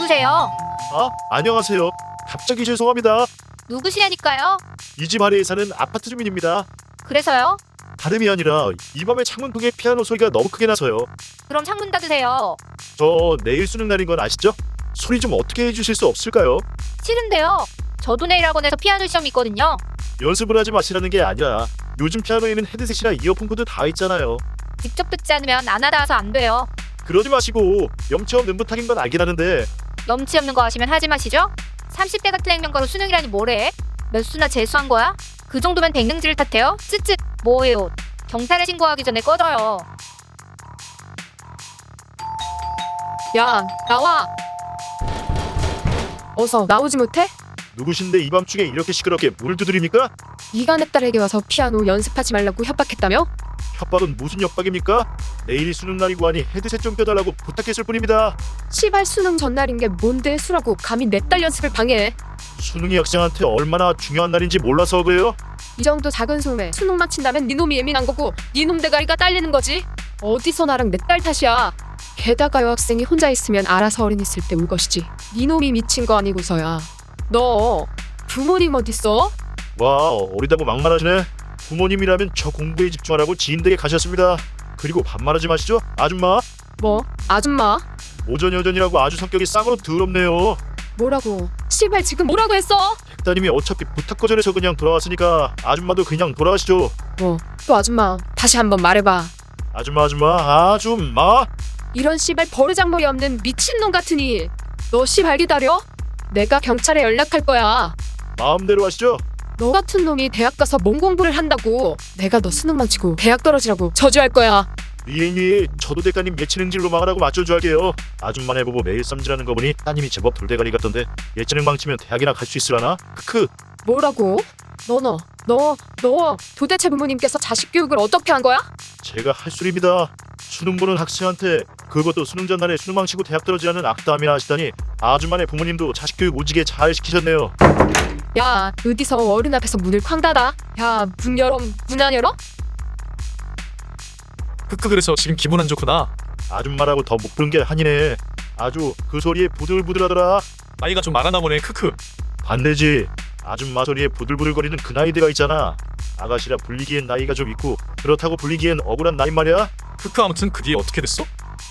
누구세요? 아, 안녕하세요. 갑자기 죄송합니다. 누구시냐니까요? 이 집 아래에 사는 아파트 주민입니다. 그래서요? 다름이 아니라 이 밤에 창문 통에 피아노 소리가 너무 크게 나서요. 그럼 창문 닫으세요. 저 내일 수능 날인 건 아시죠? 소리 좀 어떻게 해주실 수 없을까요? 싫은데요. 저도 내일 학원에서 피아노 시험 있거든요. 연습을 하지 마시라는 게 아니라 요즘 피아노에는 헤드셋이나 이어폰 코드 다 있잖아요. 직접 듣지 않으면 안 하다 해서 안 돼요. 그러지 마시고 염치 없는 부탁인 건 알긴 하는데 염치 없는 거 하시면 하지 마시죠? 30대 같은 액면가로 수능이라니 뭐래? 몇 수나 재수한 거야? 그 정도면 백능지를 탓해요? 쯧쯧 뭐예요? 경찰에 신고하기 전에 꺼져요. 야, 나와. 어서 나오지 못해? 누구신데 이 밤중에 이렇게 시끄럽게 문을 두드립니까? 네가 내 딸에게 와서 피아노 연습하지 말라고 협박했다며? 협박은 무슨 협박입니까? 내일이 수능 날이고 하니 헤드셋 좀 껴달라고 부탁했을 뿐입니다. 시발 수능 전날인 게 뭔데 수라고 감히 내 딸 연습을 방해해. 수능이 학생한테 얼마나 중요한 날인지 몰라서 그래요? 이 정도 작은 소음에 수능 마친다면 네 놈이 예민한 거고 네 놈 대가리가 딸리는 거지. 어디서 나랑 내 딸 탓이야. 게다가 여학생이 혼자 있으면 알아서 어른 있을 때 울 것이지. 네 놈이 미친 거 아니고서야. 너 부모님 어딨어? 와, 어리다고 막말하시네. 부모님이라면 저 공부에 집중하라고 지인 댁에 가셨습니다. 그리고 반말하지 마시죠, 아줌마. 뭐? 아줌마? 오전여전이라고 아주 성격이 쌍으로 더럽네요. 뭐라고? 시발 지금 뭐라고 했어? 백다님이 어차피 부탁 거절해서 그냥 돌아왔으니까 아줌마도 그냥 돌아가시죠. 뭐? 또 아줌마 다시 한번 말해봐. 아줌마. 이런 씨발 버르장머리 없는 미친놈 같으니 너 씨발 기다려? 내가 경찰에 연락할 거야. 마음대로 하시죠. 너 같은 놈이 대학 가서 뭔 공부를 한다고. 내가 너 수능 망치고 대학 떨어지라고 저주할 거야. 리행이 저도 대가님 예체능질로 망하라고 맞춰줘할게요. 아줌마네 보고 매일 쌈질하는 거 보니 따님이 제법 돌대가리 같던데 예체능 망치면 대학이나 갈 수 있으려나? 크크. 뭐라고? 너 도대체 부모님께서 자식 교육을 어떻게 한 거야? 제가 할 소리입니다. 수능 보는 학생한테 그것도 수능 전날에 수능 망치고 대학 떨어지라는 악담이나 하시다니 아줌마네 부모님도 자식 교육 오지게 잘 시키셨네요. 야, 어디서 어른 앞에서 문을 쾅 닫아? 야, 문 열어, 문 안 열어? 크크 그래서 지금 기분 안 좋구나. 아줌마라고 더 못 부른 게 한이네. 아주 그 소리에 부들부들하더라. 나이가 좀 많아나 보네 크크. 반대지. 아줌마 소리에 부들부들거리는 그 나이대가 있잖아. 아가씨라 불리기엔 나이가 좀 있고 그렇다고 불리기엔 억울한 나이 말이야. 크크 아무튼 그 뒤에 어떻게 됐어?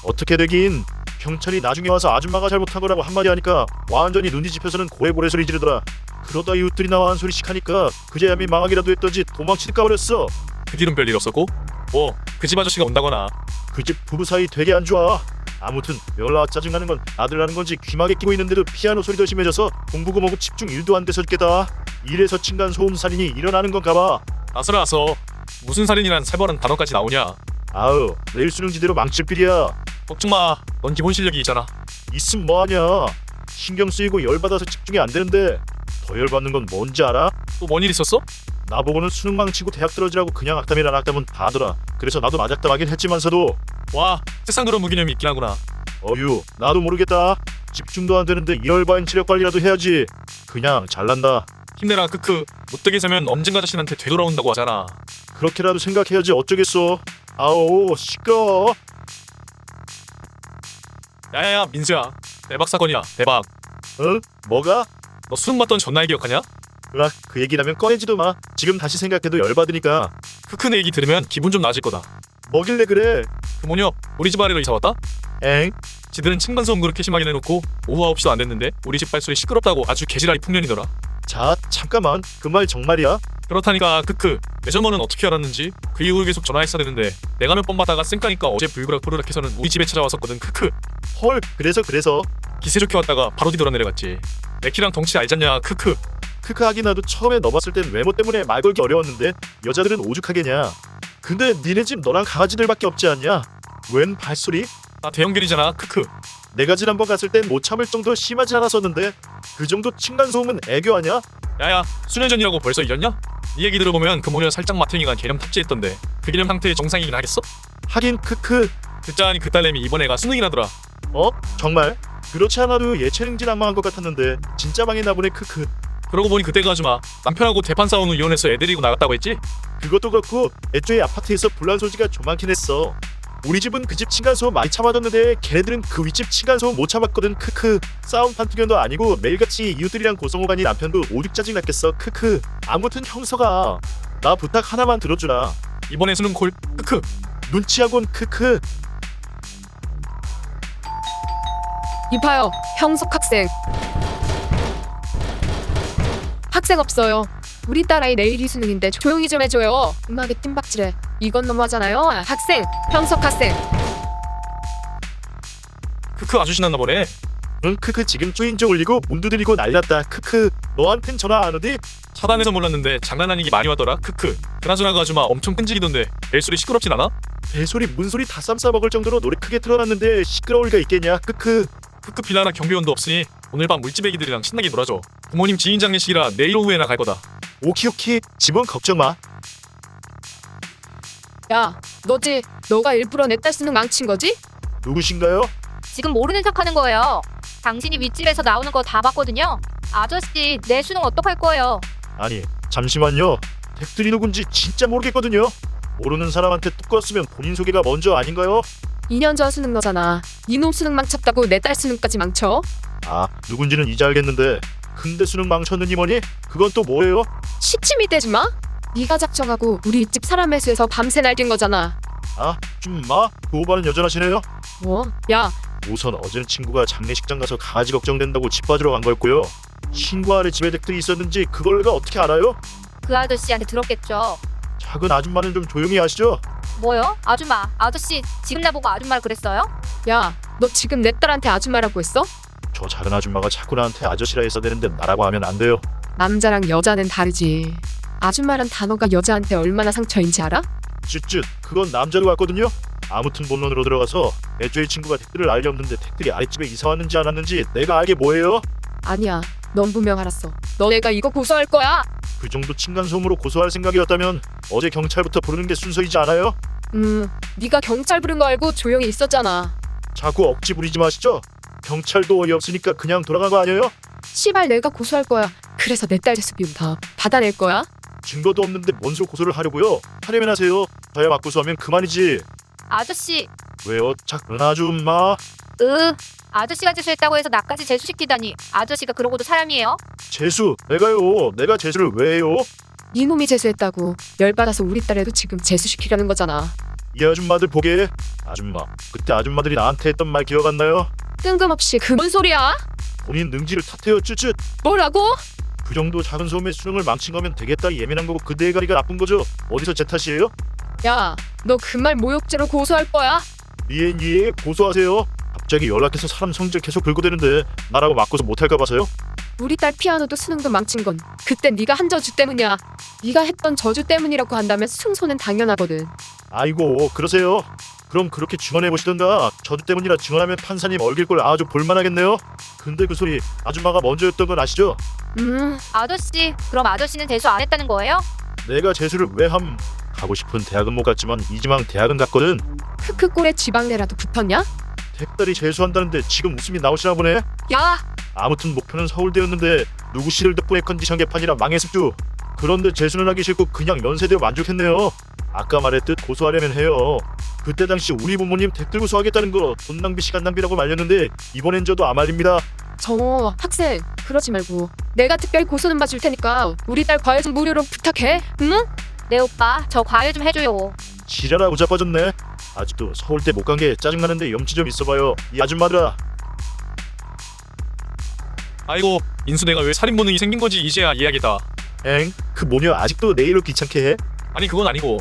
어떻게 되긴. 경찰이 나중에 와서 아줌마가 잘못한 거라고 한마디 하니까 완전히 눈이 집혀서는 고해고래 소리 지르더라. 그러다 이웃들이 나와 한 소리씩 하니까 그제야미 망하기라도 했더지 도망칠까 버렸어. 그 뒤는 별일 없었고? 뭐 그 집 아저씨가 온다거나. 그 집 부부 사이 되게 안 좋아. 아무튼 열나 짜증나는 건 아들라는 건지 귀마개 끼고 있는데도 피아노 소리 더 심해져서 공부고 뭐고 집중 1도 안 돼서 깨다. 이래서 층간 소음 살인이 일어나는 건가 봐. 아슬아서 무슨 살인이란 살벌한 단어까지 나오냐. 아우, 내일 수능 지대로 망칠 필이야. 걱정마, 넌 기본 실력이 있잖아. 있음 뭐하냐. 신경 쓰이고 열받아서 집중이 안 되는데 더 열받는 건 뭔지 알아? 또 뭔 일 있었어? 나보고는 수능 망치고 대학 떨어지라고 그냥 악담이란 악담은 다 하더라. 그래서 나도 맞악담하긴 했지만서도 와, 세상 그런 무기념이 있긴 하구나. 어휴, 나도 모르겠다. 집중도 안 되는데 이열바인 체력 관리라도 해야지. 그냥 잘난다. 힘내라 크크. 못되게 세면 엄진가 자신한테 되돌아온다고 하잖아. 그렇게라도 생각해야지 어쩌겠어. 아오, 시끄러워. 야야야 민수야, 대박 사건이야 대박. 어? 뭐가? 너 수능 봤던 전날 기억하냐? 으악, 그 얘기라면 꺼내지도 마. 지금 다시 생각해도 열받으니까. 크크 내 얘기 들으면 기분 좀 나아질 거다. 뭐길래 그래? 그 뭐냐, 우리 집 아래로 이사 왔다? 엥? 지들은 층간소음 그렇게 심하게 내놓고 오후 9시도 안 됐는데 우리 집 발소리 시끄럽다고 아주 개지랄이 풍년이더라. 자, 잠깐만. 그 말 정말이야? 그렇다니까 크크. 매점원은 어떻게 알았는지 그 이후로 계속 전화했어야 되는데 내가 몇 번 받다가 쌩까니까 어제 불그락불그락 해서는 우리 집에 찾아왔었거든 크크. 헐, 그래서 기세 좋게 왔다가 바로 뒤돌아 내려갔지. 내 키랑 덩치 알잖냐 크크. 크크 하긴 나도 처음에 너 봤을 땐 외모 때문에 말 걸기 어려웠는데 여자들은 오죽하겠냐. 근데 니네 집 너랑 강아지들밖에 없지 않냐? 웬 발소리? 나 대형견이잖아 크크. 내가 지난번 갔을 땐 못 참을 정도 심하지 않았었는데 그 정도 층간소음은 애교 아냐? 야야, 수년 전이라고 벌써 이랬냐? 네 얘기 들어보면 그 모녀 살짝 마탱이가 개념 탑재했던데 그 개념 상태 정상이긴 하겠어? 하긴 크크. 듣자하니 그 딸내미 이번 애가 수능이라더라. 어? 정말? 그렇지 않아도 예체능진 안 망한 것 같았는데 진짜 망했나 보네 크크. 그러고 보니 그때가 아줌마 남편하고 대판 싸운 후 이혼해서 애 데리고 나갔다고 했지? 그것도 그렇고 애초에 아파트에서 불난 소지가 좀 많긴 했어. 우리 집은 그 집 층간소음 많이 참아줬는데 걔네들은 그 윗집 층간소음 못 참았거든. 크크. 싸움 판투견도 아니고 매일같이 이웃들이랑 고성호가니 남편도 오죽 짜증났겠어. 크크. 아무튼 형서가 나 부탁 하나만 들어주라. 이번에 수능 콜 크크. 눈치하곤 크크. 이봐요, 형석 학생. 학생 없어요. 우리 딸아이 내일이 수능인데 조용히 좀 해줘요. 음악에 뜀박질해. 이건 너무하잖아요. 학생, 형석 학생. 크크 아주 신났나 보네. 응 크크. 지금 쪼인조 올리고 문두 들이고 난리났다. 크크. 너한텐 전화 안 오디? 차단해서 몰랐는데 장난 아니게 많이 왔더라. 크크. 그나저나 그 아줌마 엄청 끈질기던데 벨소리 시끄럽진 않아? 배소리 문소리 다 쌈 싸먹을 정도로 노래 크게 틀어놨는데 시끄러울 리가 있겠냐. 크크. 크크. 빌라나 경비원도 없으니 오늘 밤 물집 애기들이랑 신나게 놀아줘. 부모님 지인 장례식이라 내일 오후에나 갈 거다. 오키오키. 집은 걱정 마. 야, 너지? 너가 일부러 내 딸 수능 망친 거지? 누구신가요? 지금 모르는 척하는 거예요. 당신이 윗집에서 나오는 거 다 봤거든요. 아저씨, 내 수능 어떡할 거예요? 아니 잠시만요. 댁들이 누군지 진짜 모르겠거든요. 모르는 사람한테 뚝 껐으면 본인 소개가 먼저 아닌가요? 2년 전 수능 너잖아. 이놈 수능 망쳤다고 내 딸 수능까지 망쳐? 아 누군지는 이제 알겠는데 근데 수능 망쳤느니 뭐니? 그건 또 뭐예요? 시침이 떼지 마. 네가 작정하고 우리 집 사람 회수해서 밤새 날뛴 거잖아. 아 좀 그 오바는 여전하시네요. 뭐? 야, 우선 어제는 친구가 장례식장 가서 강아지 걱정된다고 집 봐주러 간 거였고요. 친구 아래 집에 댁들이 있었는지 그걸 내가 어떻게 알아요? 그 아저씨한테 들었겠죠. 작은 아줌마는 좀 조용히 하시죠. 뭐요? 아줌마, 아저씨 지금 나보고 아줌마를 그랬어요? 야, 너 지금 내 딸한테 아줌마라고 했어? 저 작은 아줌마가 자꾸 나한테 아저씨라 했어야 되는데 나라고 하면 안 돼요. 남자랑 여자는 다르지. 아줌마란 단어가 여자한테 얼마나 상처인지 알아? 쯧쯧 그건 남자로 갔거든요. 아무튼 본론으로 들어가서 애초에 친구가 댁들을 알리 없는데 댁들이 아랫집에 이사 왔는지 안 왔는지 내가 알게 뭐예요? 아니야, 넌 분명 알았어. 너 내가 이거 고소할 거야. 그 정도 층간소음으로 고소할 생각이었다면 어제 경찰부터 부르는 게 순서이지 않아요? 네가 경찰 부른 거 알고 조용히 있었잖아. 자꾸 억지 부리지 마시죠. 경찰도 어이없으니까 그냥 돌아간 거 아니에요? 시발 내가 고소할 거야. 그래서 내 딸 재수비움 다 받아낼 거야. 증거도 없는데 뭔소 고소를 하려고요? 하려면 하세요. 저야 맞고소하면 그만이지. 아저씨, 왜요? 작은 아줌마. 아저씨가 재수했다고 해서 나까지 재수시키다니. 아저씨가 그러고도 사람이에요? 재수? 내가요. 내가 재수를 왜 해요? 네 놈이 재수했다고 열받아서 우리 딸애도 지금 재수시키려는 거잖아. 이 아줌마들 보게. 아줌마 그때 아줌마들이 나한테 했던 말 기억 안 나요? 뜬금없이 그 뭔 소리야? 본인 능지를 탓해요. 쯧쯧. 뭐라고? 그 정도 작은 소음에 수능을 망친 거면 되겠다 예민한 거고 그 대가리가 나쁜 거죠. 어디서 제 탓이에요? 야, 너 그 말 모욕죄로 고소할 거야? 예 고소하세요. 갑자기 연락해서 사람 성질 계속 긁어대는데 나라고 맞고서 못할까 봐서요. 우리 딸 피아노도 수능도 망친 건 그때 네가 한 저주 때문이야. 네가 했던 저주 때문이라고 한다면 승소는 당연하거든. 아이고 그러세요. 그럼 그렇게 증언해 보시던가. 저주 때문이라 증언하면 판사님 얼길 걸 아주 볼만하겠네요. 근데 그 소리 아줌마가 먼저였던 건 아시죠? 아저씨, 그럼 아저씨는 재수 안 했다는 거예요? 내가 재수를 왜 함? 가고 싶은 대학은 못 갔지만 이지망 대학은 갔거든. 크크 꼴에 지방내라도 붙었냐? 댁딸이 재수한다는데 지금 웃음이 나오시나 보네. 야, 아무튼 목표는 서울대였는데 누구 씨를 덕분에 컨디션 개판이라 망했습주. 그런데 재수는 하기 싫고 그냥 연세대로 만족했네요. 아까 말했듯 고소하려면 해요. 그때 당시 우리 부모님 댁들 고소하겠다는 거 돈 낭비 시간 낭비라고 말렸는데 이번엔 저도 아무 말입니다. 저 학생 그러지 말고 내가 특별히 고소는 봐줄 테니까 우리 딸 과외 좀 무료로 부탁해. 응? 네 오빠, 저 과외 좀 해줘요. 지랄하고 자빠졌네. 아직도 서울대 못 간 게 짜증나는데 염치 좀 있어봐요. 이 아줌마들아. 아이고 인수 내가 왜 살인 본능이 생긴 건지 이제야 이해하겠다. 엥? 그 모녀 아직도 내 일로 귀찮게 해? 아니 그건 아니고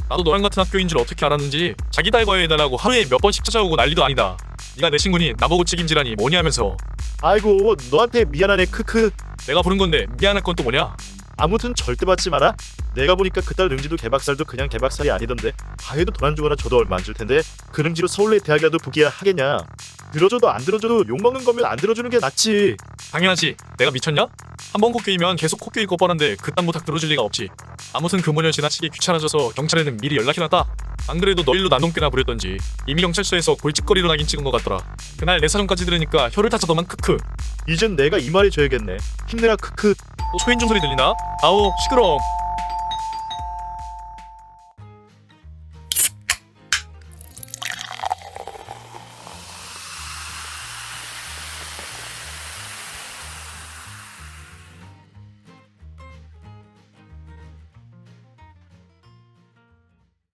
나도 너랑 같은 학교인 줄 어떻게 알았는지 자기 딸 과외해달라고 하루에 몇 번씩 찾아오고 난리도 아니다. 네가 내 친구니 나보고 책임지라니 뭐니 하면서. 아이고 너한테 미안하네. 크크. 내가 부른 건데 미안할 건 또 뭐냐? 아무튼 절대 받지 마라. 내가 보니까 그딸 능지도 개박살도 그냥 개박살이 아니던데 과외도 돈 안 주거나 줘도 얼마 안 줄 텐데 그 능지로 서울대 대학이라도 부기야 하겠냐. 들어줘도 안 들어줘도 욕먹는 거면 안 들어주는 게 낫지. 당연하지. 내가 미쳤냐? 한 번 코끼이면 계속 코끼일 거 뻔한데 그딴 부탁 들어줄 리가 없지. 아무튼 그 모녀 지나치게 귀찮아져서 경찰에는 미리 연락해놨다. 안 그래도 너 일로 난동깨나 부렸던지 이미 경찰서에서 골칫거리로 나긴 찍은 것 같더라. 그날 내 사정까지 들으니까 혀를 타자더만. 크크. 이젠 내가 이 말이 줘야겠네. 힘내라. 크크. 또 초인종 소리 들리나? 아오 시끄러워.